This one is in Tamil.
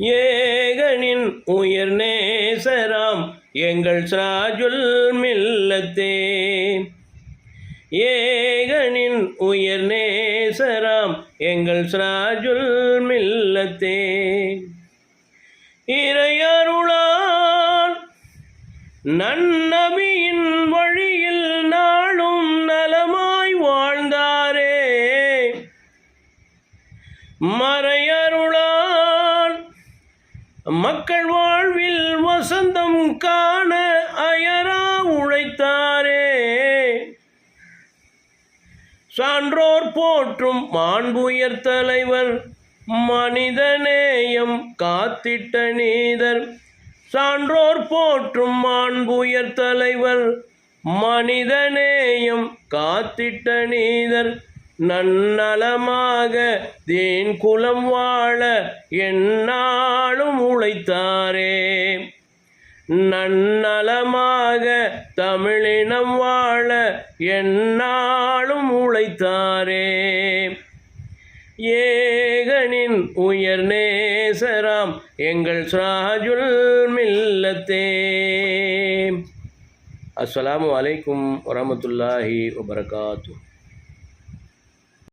ஏகனின் உயர் நேசராம் எங்கள் சிராஜுல் மில்லத்தே. ஏகனின் உயர் நேசராம் எங்கள் சிராஜுல் மில்லத்தே. இறையருளால் நன்னபியின் வழியில் நாளும் நலமாய் வாழ்ந்தாரே. மறையருளால் மக்கள் வாழ்வில் வசந்தம் காண அயரா உழைத்தாரே. சான்றோர் போற்றும் மாண்புயர் தலைவர் மனிதநேயம் காத்திட்ட நீதர். சான்றோர் போற்றும் மாண்புயர் தலைவர் மனிதநேயம் காத்திட்ட நீதர். நன்னலமாக தீன் குலம் வாழ எந்நாளும் உழைத்தாரே. நன்னலமாக தமிழினம் வாழ எந்நாளும் உழைத்தாரே. ஏகனின் உயர் நேசராம் எங்கள் சிராஜுல் மில்லத்தே. அஸ்ஸலாமு அலைக்கும் வரஹ்மத்துல்லாஹி வபரகாத்துஹு.